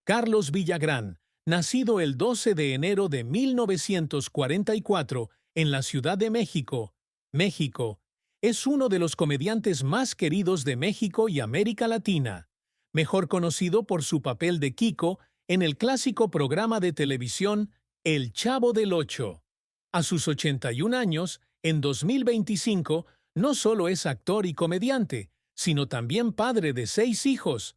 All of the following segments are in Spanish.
Carlos Villagrán, nacido el 12 de enero de 1944 en la Ciudad de México, México, es uno de los comediantes más queridos de México y América Latina, mejor conocido por su papel de Kiko en el clásico programa de televisión El Chavo del Ocho. A sus 81 años, en 2025, no solo es actor y comediante, sino también padre de 6 hijos: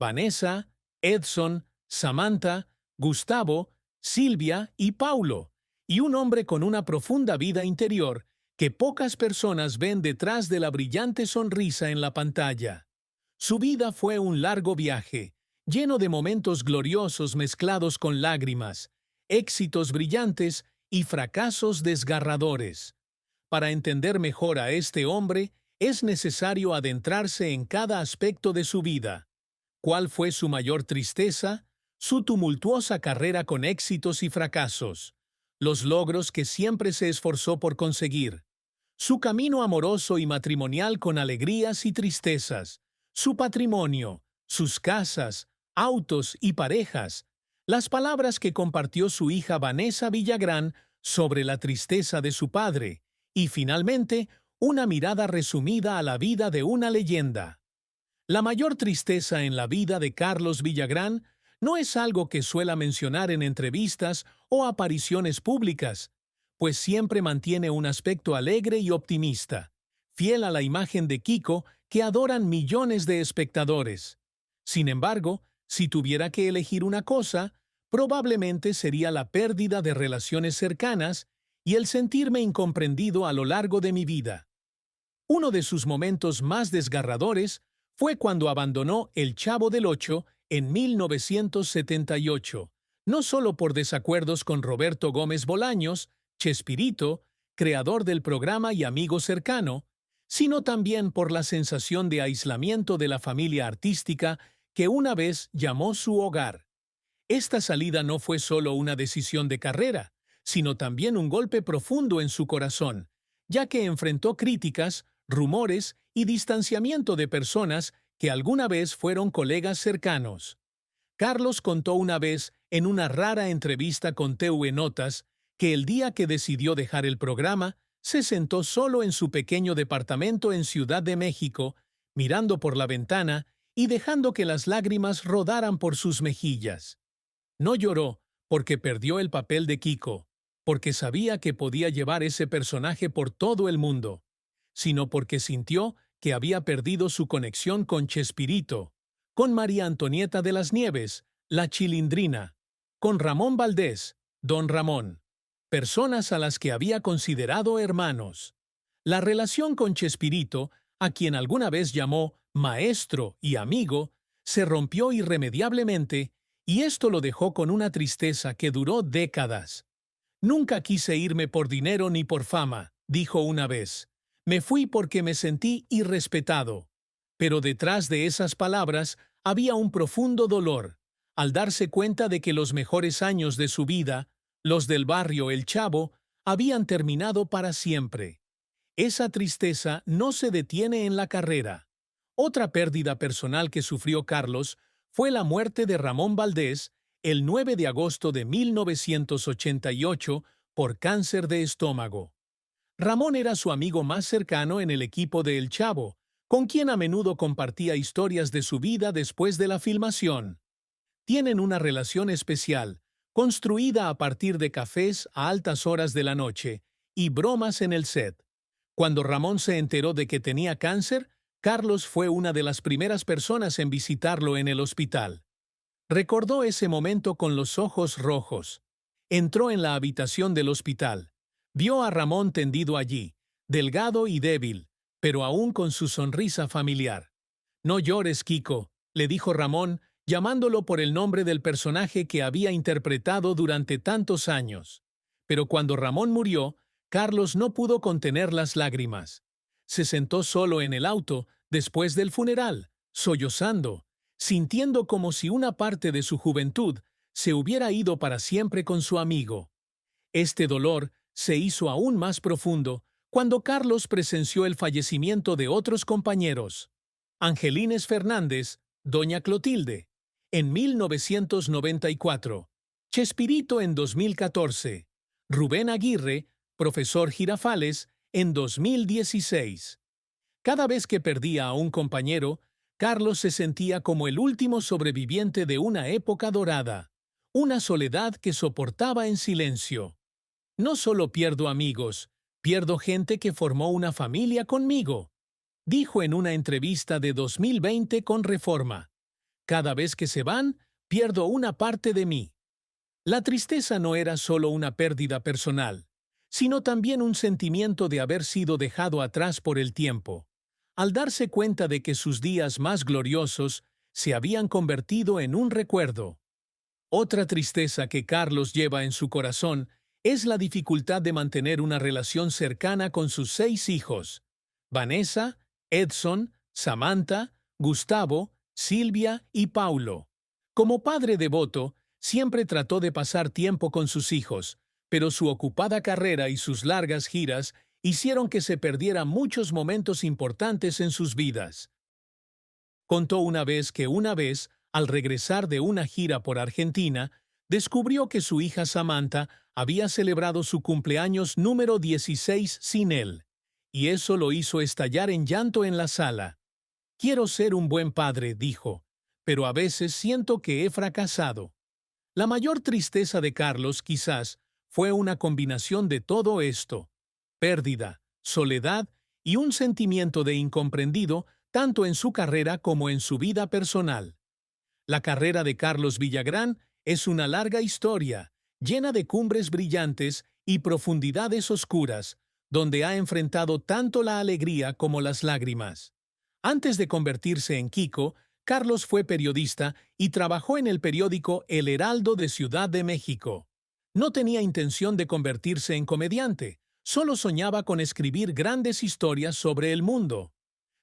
Vanessa, Edson, Samantha, Gustavo, Silvia y Paulo, y un hombre con una profunda vida interior que pocas personas ven detrás de la brillante sonrisa en la pantalla. Su vida fue un largo viaje, lleno de momentos gloriosos mezclados con lágrimas, éxitos brillantes y fracasos desgarradores. Para entender mejor a este hombre, es necesario adentrarse en cada aspecto de su vida. ¿Cuál fue su mayor tristeza? Su tumultuosa carrera con éxitos y fracasos, los logros que siempre se esforzó por conseguir, su camino amoroso y matrimonial con alegrías y tristezas, su patrimonio, sus casas, autos y parejas, las palabras que compartió su hija Vanessa Villagrán sobre la tristeza de su padre, y finalmente, una mirada resumida a la vida de una leyenda. La mayor tristeza en la vida de Carlos Villagrán no es algo que suela mencionar en entrevistas o apariciones públicas, pues siempre mantiene un aspecto alegre y optimista, fiel a la imagen de Kiko que adoran millones de espectadores. Sin embargo, si tuviera que elegir una cosa, probablemente sería la pérdida de relaciones cercanas y el sentirme incomprendido a lo largo de mi vida. Uno de sus momentos más desgarradores fue cuando abandonó El Chavo del Ocho en 1978, no solo por desacuerdos con Roberto Gómez Bolaños, Chespirito, creador del programa y amigo cercano, sino también por la sensación de aislamiento de la familia artística que una vez llamó su hogar. Esta salida no fue solo una decisión de carrera, sino también un golpe profundo en su corazón, ya que enfrentó críticas, rumores y distanciamiento de personas que alguna vez fueron colegas cercanos. Carlos contó una vez, en una rara entrevista con TV Notas, que el día que decidió dejar el programa, se sentó solo en su pequeño departamento en Ciudad de México, mirando por la ventana y dejando que las lágrimas rodaran por sus mejillas. No lloró porque perdió el papel de Kiko, porque sabía que podía llevar ese personaje por todo el mundo, sino porque sintió que había perdido su conexión con Chespirito, con María Antonieta de las Nieves, la Chilindrina, con Ramón Valdés, Don Ramón, personas a las que había considerado hermanos. La relación con Chespirito, a quien alguna vez llamó maestro y amigo, se rompió irremediablemente, y esto lo dejó con una tristeza que duró décadas. «Nunca quise irme por dinero ni por fama», dijo una vez. «Me fui porque me sentí irrespetado». Pero detrás de esas palabras había un profundo dolor, al darse cuenta de que los mejores años de su vida, los del barrio El Chavo, habían terminado para siempre. Esa tristeza no se detiene en la carrera. Otra pérdida personal que sufrió Carlos fue la muerte de Ramón Valdés el 9 de agosto de 1988 por cáncer de estómago. Ramón era su amigo más cercano en el equipo de El Chavo, con quien a menudo compartía historias de su vida después de la filmación. Tienen una relación especial, construida a partir de cafés a altas horas de la noche y bromas en el set. Cuando Ramón se enteró de que tenía cáncer, Carlos fue una de las primeras personas en visitarlo en el hospital. Recordó ese momento con los ojos rojos. Entró en la habitación del hospital. Vio a Ramón tendido allí, delgado y débil, pero aún con su sonrisa familiar. «No llores, Kiko», le dijo Ramón, llamándolo por el nombre del personaje que había interpretado durante tantos años. Pero cuando Ramón murió, Carlos no pudo contener las lágrimas. Se sentó solo en el auto después del funeral, sollozando, sintiendo como si una parte de su juventud se hubiera ido para siempre con su amigo. Este dolor se hizo aún más profundo cuando Carlos presenció el fallecimiento de otros compañeros. Angelines Fernández, Doña Clotilde, en 1994, Chespirito en 2014, Rubén Aguirre, profesor Girafales, en 2016. Cada vez que perdía a un compañero, Carlos se sentía como el último sobreviviente de una época dorada, una soledad que soportaba en silencio. No solo pierdo amigos, pierdo gente que formó una familia conmigo, dijo en una entrevista de 2020 con Reforma. Cada vez que se van, pierdo una parte de mí. La tristeza no era solo una pérdida personal, sino también un sentimiento de haber sido dejado atrás por el tiempo, al darse cuenta de que sus días más gloriosos se habían convertido en un recuerdo. Otra tristeza que Carlos lleva en su corazón es la dificultad de mantener una relación cercana con sus 6 hijos: Vanessa, Edson, Samantha, Gustavo, Silvia y Paulo. Como padre devoto, siempre trató de pasar tiempo con sus hijos, pero su ocupada carrera y sus largas giras hicieron que se perdiera muchos momentos importantes en sus vidas. Contó una vez que al regresar de una gira por Argentina, descubrió que su hija Samantha había celebrado su cumpleaños número 16 sin él, y eso lo hizo estallar en llanto en la sala. Quiero ser un buen padre, dijo, pero a veces siento que he fracasado. La mayor tristeza de Carlos, quizás, fue una combinación de todo esto: pérdida, soledad y un sentimiento de incomprendido tanto en su carrera como en su vida personal. La carrera de Carlos Villagrán es una larga historia, llena de cumbres brillantes y profundidades oscuras, donde ha enfrentado tanto la alegría como las lágrimas. Antes de convertirse en Kiko, Carlos fue periodista y trabajó en el periódico El Heraldo de Ciudad de México. No tenía intención de convertirse en comediante, solo soñaba con escribir grandes historias sobre el mundo.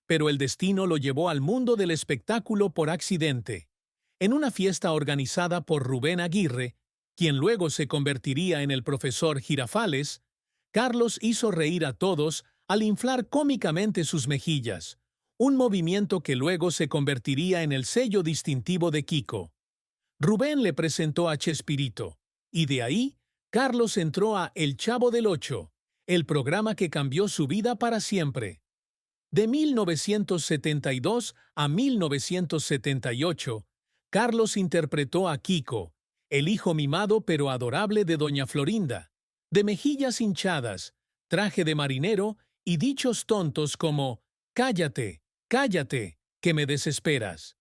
Pero el destino lo llevó al mundo del espectáculo por accidente. En una fiesta organizada por Rubén Aguirre, quien luego se convertiría en el profesor Girafales, Carlos hizo reír a todos al inflar cómicamente sus mejillas, un movimiento que luego se convertiría en el sello distintivo de Kiko. Rubén le presentó a Chespirito, y de ahí, Carlos entró a El Chavo del Ocho, el programa que cambió su vida para siempre. De 1972 a 1978, Carlos interpretó a Kiko, el hijo mimado pero adorable de Doña Florinda, de mejillas hinchadas, traje de marinero y dichos tontos como «Cállate, cállate, que me desesperas».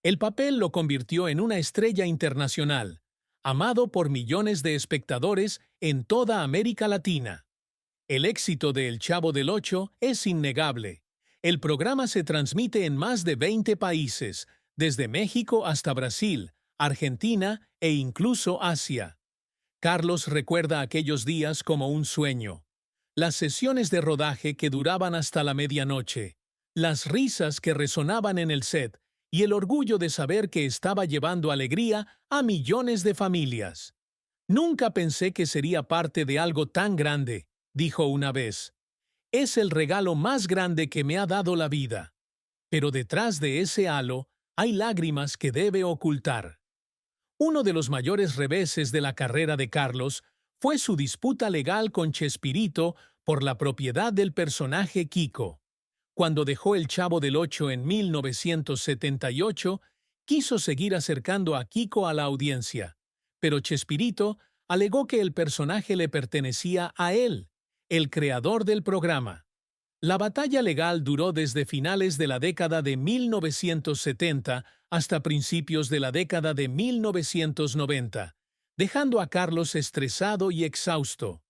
El papel lo convirtió en una estrella internacional, amado por millones de espectadores en toda América Latina. El éxito de El Chavo del Ocho es innegable. El programa se transmite en más de 20 países, desde México hasta Brasil, Argentina e incluso Asia. Carlos recuerda aquellos días como un sueño. Las sesiones de rodaje que duraban hasta la medianoche, las risas que resonaban en el set y el orgullo de saber que estaba llevando alegría a millones de familias. Nunca pensé que sería parte de algo tan grande, dijo una vez. Es el regalo más grande que me ha dado la vida. Pero detrás de ese halo hay lágrimas que debe ocultar. Uno de los mayores reveses de la carrera de Carlos fue su disputa legal con Chespirito por la propiedad del personaje Kiko. Cuando dejó El Chavo del Ocho en 1978, quiso seguir acercando a Kiko a la audiencia, pero Chespirito alegó que el personaje le pertenecía a él, el creador del programa. La batalla legal duró desde finales de la década de 1970 hasta principios de la década de 1990, dejando a Carlos estresado y exhausto.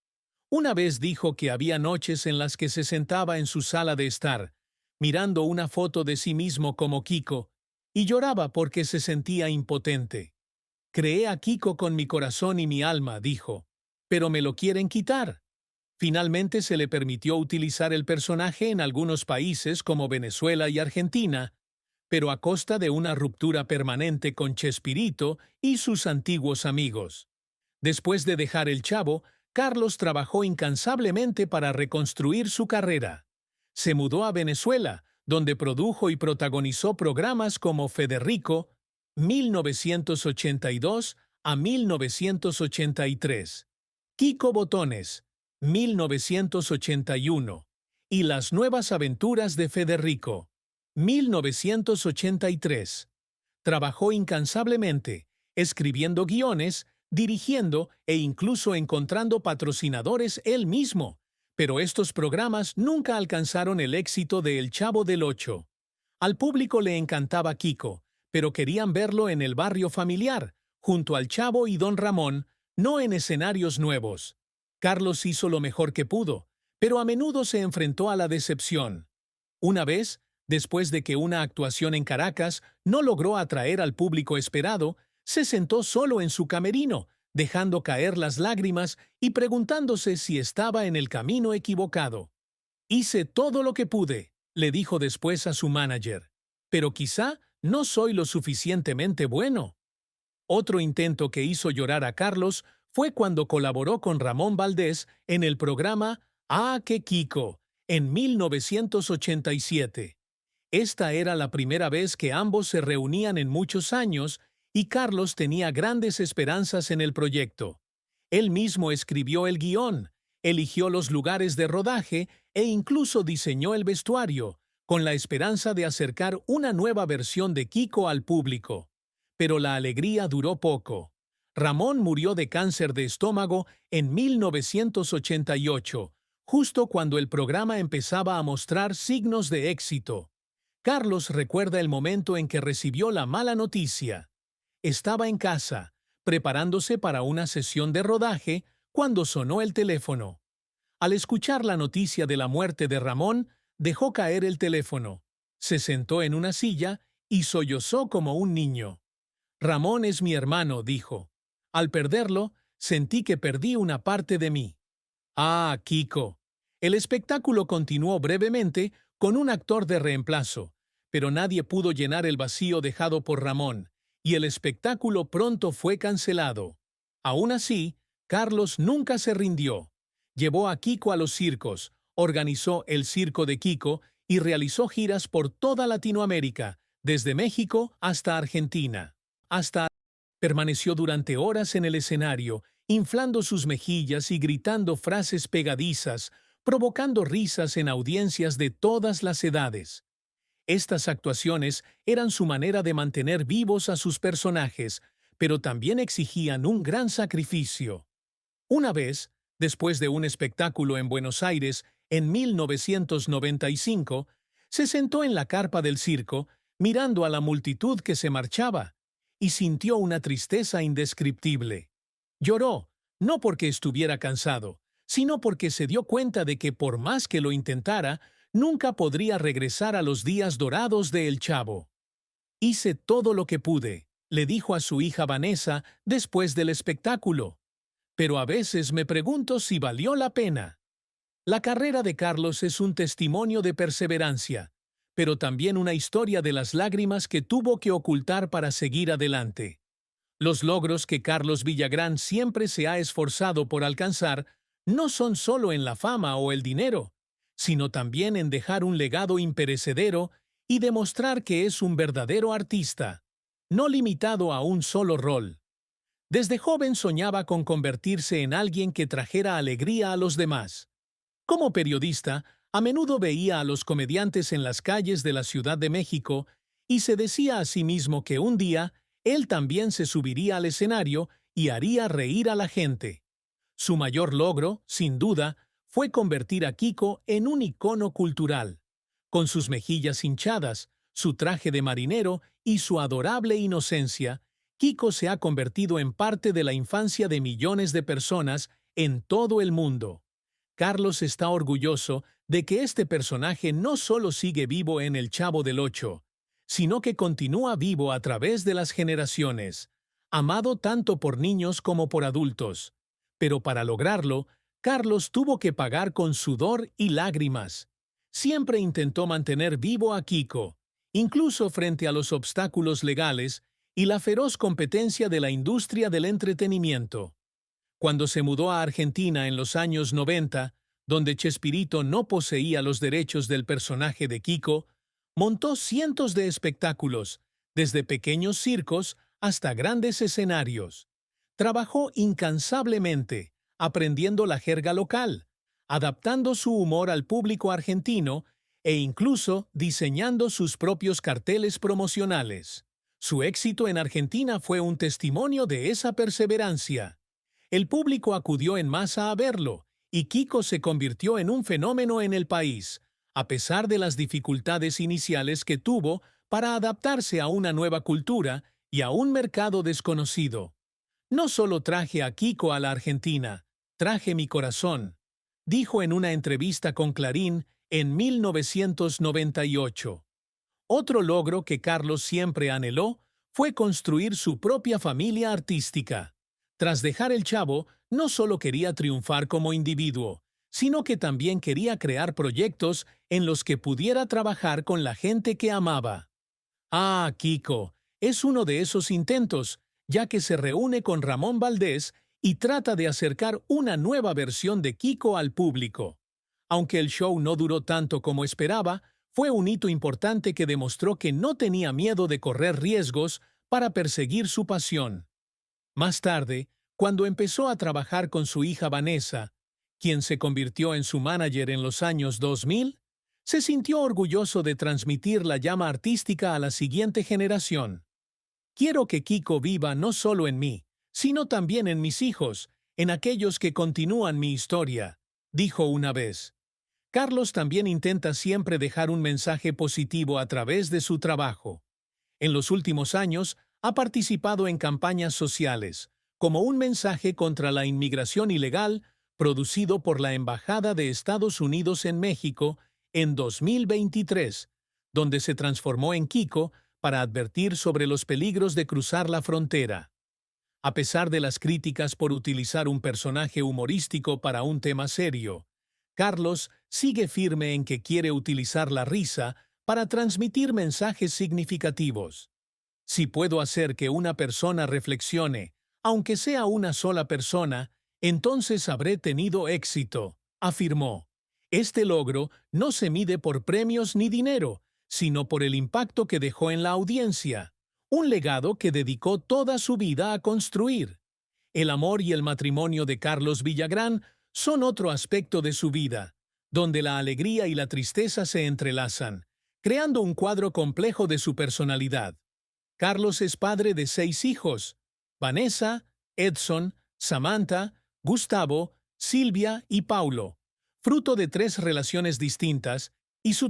Una vez dijo que había noches en las que se sentaba en su sala de estar, mirando una foto de sí mismo como Kiko, y lloraba porque se sentía impotente. «Creé a Kiko con mi corazón y mi alma», dijo, «pero me lo quieren quitar». Finalmente se le permitió utilizar el personaje en algunos países como Venezuela y Argentina, pero a costa de una ruptura permanente con Chespirito y sus antiguos amigos. Después de dejar El Chavo, Carlos trabajó incansablemente para reconstruir su carrera. Se mudó a Venezuela, donde produjo y protagonizó programas como Federico, 1982 a 1983. Kiko Botones, 1981. Y las nuevas aventuras de Federico, 1983. Trabajó incansablemente, escribiendo guiones, dirigiendo e incluso encontrando patrocinadores él mismo, pero estos programas nunca alcanzaron el éxito de El Chavo del Ocho. Al público le encantaba Kiko, pero querían verlo en el barrio familiar, junto al Chavo y Don Ramón, no en escenarios nuevos. Carlos hizo lo mejor que pudo, pero a menudo se enfrentó a la decepción. Una vez, después de que una actuación en Caracas no logró atraer al público esperado, se sentó solo en su camerino, dejando caer las lágrimas y preguntándose si estaba en el camino equivocado. «Hice todo lo que pude», le dijo después a su manager, «pero quizá no soy lo suficientemente bueno». Otro intento que hizo llorar a Carlos fue cuando colaboró con Ramón Valdés en el programa ¡Ah, qué Kiko!, en 1987. Esta era la primera vez que ambos se reunían en muchos años y Carlos tenía grandes esperanzas en el proyecto. Él mismo escribió el guión, eligió los lugares de rodaje e incluso diseñó el vestuario, con la esperanza de acercar una nueva versión de Kiko al público. Pero la alegría duró poco. Ramón murió de cáncer de estómago en 1988, justo cuando el programa empezaba a mostrar signos de éxito. Carlos recuerda el momento en que recibió la mala noticia. Estaba en casa, preparándose para una sesión de rodaje, cuando sonó el teléfono. Al escuchar la noticia de la muerte de Ramón, dejó caer el teléfono, se sentó en una silla y sollozó como un niño. «Ramón es mi hermano», dijo. «Al perderlo, sentí que perdí una parte de mí». Ah, Kiko. El espectáculo continuó brevemente con un actor de reemplazo, pero nadie pudo llenar el vacío dejado por Ramón, y el espectáculo pronto fue cancelado. Aún así, Carlos nunca se rindió. Llevó a Kiko a los circos, organizó el Circo de Kiko y realizó giras por toda Latinoamérica, desde México hasta Argentina. Permaneció durante horas en el escenario, inflando sus mejillas y gritando frases pegadizas, provocando risas en audiencias de todas las edades. Estas actuaciones eran su manera de mantener vivos a sus personajes, pero también exigían un gran sacrificio. Una vez, después de un espectáculo en Buenos Aires en 1995, se sentó en la carpa del circo, mirando a la multitud que se marchaba, y sintió una tristeza indescriptible. Lloró, no porque estuviera cansado, sino porque se dio cuenta de que por más que lo intentara, nunca podría regresar a los días dorados de El Chavo. «Hice todo lo que pude», le dijo a su hija Vanessa después del espectáculo. «Pero a veces me pregunto si valió la pena». La carrera de Carlos es un testimonio de perseverancia, pero también una historia de las lágrimas que tuvo que ocultar para seguir adelante. Los logros que Carlos Villagrán siempre se ha esforzado por alcanzar no son solo en la fama o el dinero, sino también en dejar un legado imperecedero y demostrar que es un verdadero artista, no limitado a un solo rol. Desde joven soñaba con convertirse en alguien que trajera alegría a los demás. Como periodista, a menudo veía a los comediantes en las calles de la Ciudad de México y se decía a sí mismo que un día él también se subiría al escenario y haría reír a la gente. Su mayor logro, sin duda, fue convertir a Kiko en un icono cultural. Con sus mejillas hinchadas, su traje de marinero y su adorable inocencia, Kiko se ha convertido en parte de la infancia de millones de personas en todo el mundo. Carlos está orgulloso de que este personaje no solo sigue vivo en El Chavo del Ocho, sino que continúa vivo a través de las generaciones, amado tanto por niños como por adultos. Pero para lograrlo, Carlos tuvo que pagar con sudor y lágrimas. Siempre intentó mantener vivo a Kiko, incluso frente a los obstáculos legales y la feroz competencia de la industria del entretenimiento. Cuando se mudó a Argentina en los años 90, donde Chespirito no poseía los derechos del personaje de Kiko, montó cientos de espectáculos, desde pequeños circos hasta grandes escenarios. Trabajó incansablemente, aprendiendo la jerga local, adaptando su humor al público argentino e incluso diseñando sus propios carteles promocionales. Su éxito en Argentina fue un testimonio de esa perseverancia. El público acudió en masa a verlo, y Kiko se convirtió en un fenómeno en el país, a pesar de las dificultades iniciales que tuvo para adaptarse a una nueva cultura y a un mercado desconocido. No solo traje a Kiko a la Argentina, traje mi corazón, dijo en una entrevista con Clarín en 1998. Otro logro que Carlos siempre anheló fue construir su propia familia artística. Tras dejar el Chavo, no solo quería triunfar como individuo, sino que también quería crear proyectos en los que pudiera trabajar con la gente que amaba. Ah, Kiko, es uno de esos intentos, ya que se reúne con Ramón Valdés y trata de acercar una nueva versión de Kiko al público. Aunque el show no duró tanto como esperaba, fue un hito importante que demostró que no tenía miedo de correr riesgos para perseguir su pasión. Más tarde, cuando empezó a trabajar con su hija Vanessa, quien se convirtió en su manager en los años 2000, se sintió orgulloso de transmitir la llama artística a la siguiente generación. Quiero que Kiko viva no solo en mí, sino también en mis hijos, en aquellos que continúan mi historia, dijo una vez. Carlos también intenta siempre dejar un mensaje positivo a través de su trabajo. En los últimos años, ha participado en campañas sociales, como un mensaje contra la inmigración ilegal producido por la Embajada de Estados Unidos en México en 2023, donde se transformó en Kiko para advertir sobre los peligros de cruzar la frontera. A pesar de las críticas por utilizar un personaje humorístico para un tema serio, Carlos sigue firme en que quiere utilizar la risa para transmitir mensajes significativos. Si puedo hacer que una persona reflexione, aunque sea una sola persona, entonces habré tenido éxito, afirmó. Este logro no se mide por premios ni dinero, sino por el impacto que dejó en la audiencia, un legado que dedicó toda su vida a construir. El amor y el matrimonio de Carlos Villagrán son otro aspecto de su vida, donde la alegría y la tristeza se entrelazan, creando un cuadro complejo de su personalidad. Carlos es padre de 6 hijos: Vanessa, Edson, Samantha, Gustavo, Silvia y Paulo, fruto de 3 relaciones distintas, y su